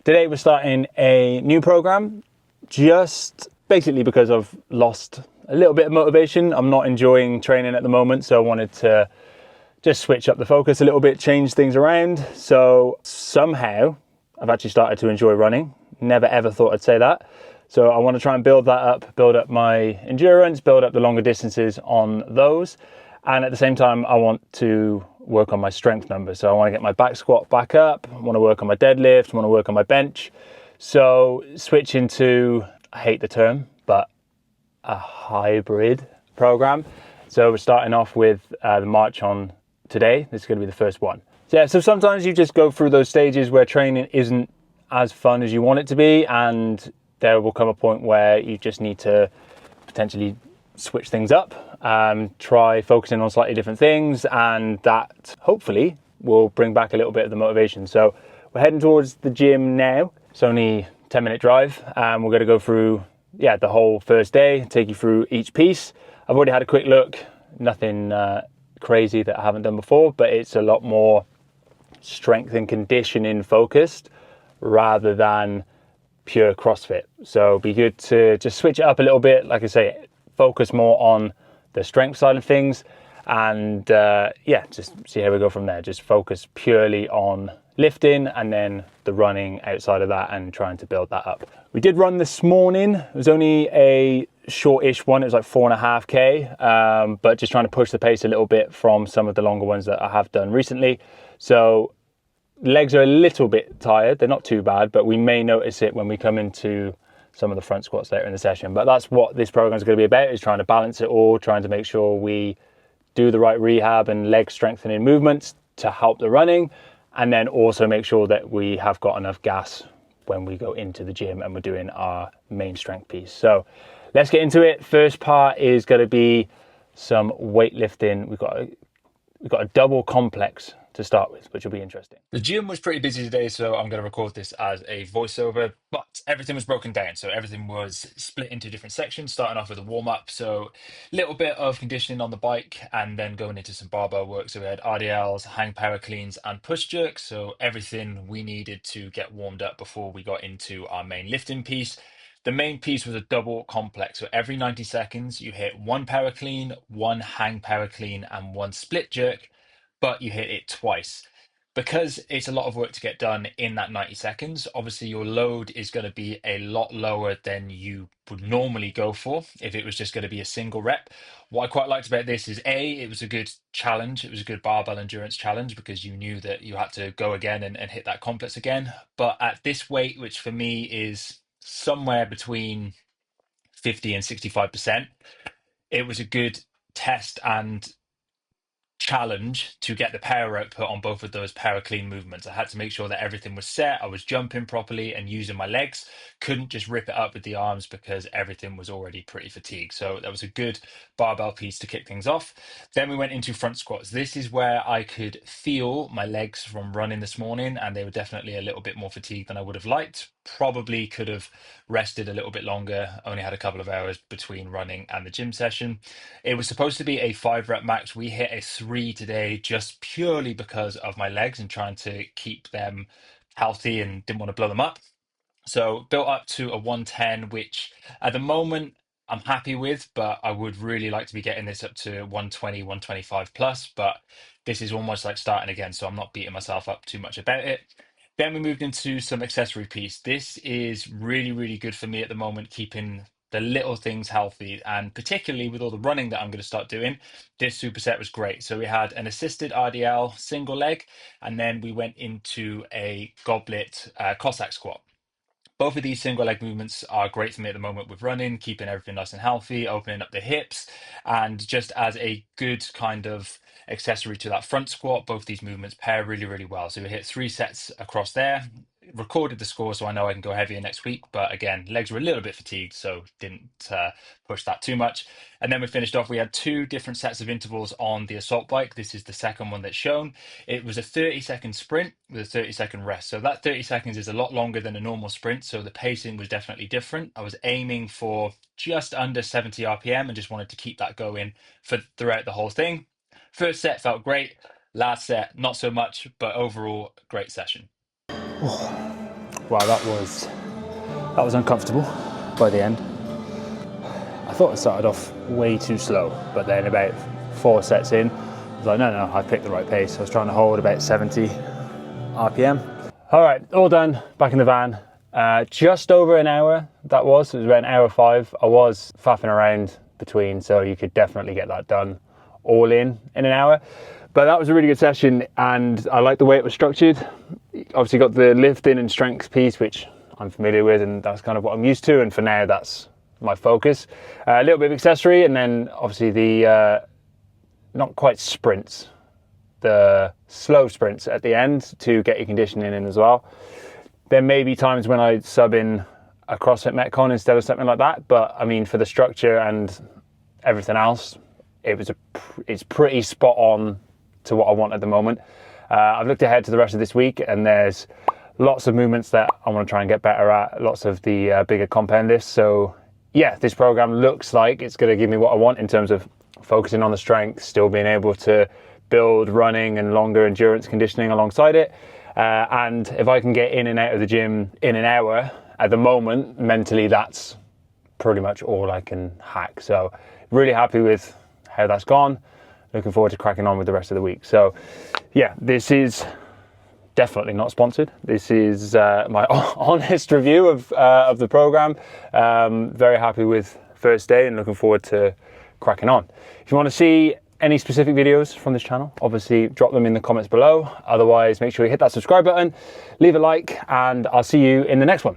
Today we're starting a new program, just basically because I've lost a little bit of motivation. I'm not enjoying training at the moment, so I wanted to just switch up the focus a little bit, change things around. So somehow I've actually started to enjoy running. Never ever thought I'd say that. So I want to try and build that up, build up my endurance, build up the longer distances on those. And at the same time, I want to work on my strength numbers. So I want to get my back squat back up. I want to work on my deadlift. I want to work on my bench. So switching to, I hate the term, but a hybrid program. So we're starting off with the Marchon today. This is going to be the first one. So sometimes you just go through those stages where training isn't as fun as you want it to be, and there will come a point where you just need to potentially switch things up, try focusing on slightly different things, and that hopefully will bring back a little bit of the motivation. So we're heading towards the gym now. It's only a 10-minute drive, and we're going to go through the whole first day, take you through each piece. I've already had a quick look, nothing crazy that I haven't done before, but it's a lot more strength and conditioning focused rather than pure CrossFit. So it'd be good to just switch it up a little bit. Like I say, focus more on the strength side of things, and just see how we go from there. Just focus purely on lifting and then the running outside of that and trying to build that up. We did run this morning. It was only a shortish one. It was like 4.5k, but just trying to push the pace a little bit from some of the longer ones that I have done recently. So legs are a little bit tired. They're not too bad, but we may notice it when we come into some of the front squats later in the session. But that's what this program is going to be about, is trying to balance it all, trying to make sure we do the right rehab and leg strengthening movements to help the running, and then also make sure that we have got enough gas when we go into the gym and we're doing our main strength piece. So let's get into it. First part is going to be some weightlifting. We've got a double complex to start with, which will be interesting. The gym was pretty busy today, so I'm going to record this as a voiceover, but everything was broken down. So everything was split into different sections, starting off with a warm-up. So a little bit of conditioning on the bike and then going into some barbell work. So we had RDLs, hang power cleans and push jerks. So everything we needed to get warmed up before we got into our main lifting piece. The main piece was a double complex. So every 90 seconds, you hit one power clean, one hang power clean and one split jerk, but you hit it twice. Because it's a lot of work to get done in that 90 seconds, obviously your load is going to be a lot lower than you would normally go for if it was just going to be a single rep. What I quite liked about this is it was a good challenge. It was a good barbell endurance challenge because you knew that you had to go again and hit that complex again. But at this weight, which for me is somewhere between 50 and 65%, it was a good test and challenge to get the power output on both of those power clean movements. I had to make sure that everything was set. I was jumping properly and using my legs. Couldn't just rip it up with the arms because everything was already pretty fatigued. So that was a good barbell piece to kick things off. Then we went into front squats. This is where I could feel my legs from running this morning, and they were definitely a little bit more fatigued than I would have liked. Probably could have rested a little bit longer. Only had a couple of hours between running and the gym session. It was supposed to be a 5 rep max. We hit a 3 today just purely because of my legs and trying to keep them healthy and didn't want to blow them up. So built up to a 110, which at the moment I'm happy with, but I would really like to be getting this up to 120, 125 plus. But this is almost like starting again, so I'm not beating myself up too much about it. Then we moved into some accessory piece. This is really, really good for me at the moment, keeping the little things healthy, and particularly with all the running that I'm going to start doing, this superset was great. So we had an assisted RDL single leg, and then we went into a goblet Cossack squat. Both of these single leg movements are great for me at the moment with running, keeping everything nice and healthy, opening up the hips, and just as a good kind of accessory to that front squat, both these movements pair really, really well. So we hit 3 sets across there, recorded the score so I know I can go heavier next week. But again, legs were a little bit fatigued, so didn't push that too much. And then we finished off, we had 2 different sets of intervals on the assault bike. This is the second one that's shown. It was a 30-second sprint with a 30-second rest. So that 30 seconds is a lot longer than a normal sprint. So the pacing was definitely different. I was aiming for just under 70 RPM and just wanted to keep that going for throughout the whole thing. First set felt great. Last set, not so much, but overall, great session. Wow, that was uncomfortable by the end. I thought I started off way too slow, but then about 4 sets in, I was like, no, I picked the right pace. I was trying to hold about 70 RPM. All right, all done, back in the van. Just over an hour, that was. It was about 1:05. I was faffing around between, so you could definitely get that done all in an hour. But that was a really good session, and I like the way it was structured. Obviously got the lifting and strength piece, which I'm familiar with, and that's kind of what I'm used to, and for now that's my focus. A little bit of accessory, and then obviously the not quite sprints, the slow sprints at the end to get your conditioning in as well. There may be times when I sub in a CrossFit Metcon instead of something like that, but I mean, for the structure and everything else, it's pretty spot on to what I want at the moment. I've looked ahead to the rest of this week, and there's lots of movements that I want to try and get better at, lots of the bigger compound lifts. So yeah, this program looks like it's going to give me what I want in terms of focusing on the strength, still being able to build running and longer endurance conditioning alongside it. And if I can get in and out of the gym in an hour, at the moment, mentally, that's pretty much all I can hack. So really happy with how that's gone. Looking forward to cracking on with the rest of the week. So yeah, this is definitely not sponsored. This is my honest review of the program. Very happy with first day and looking forward to cracking on. If you want to see any specific videos from this channel, obviously drop them in the comments below. Otherwise, make sure you hit that subscribe button, leave a like, and I'll see you in the next one.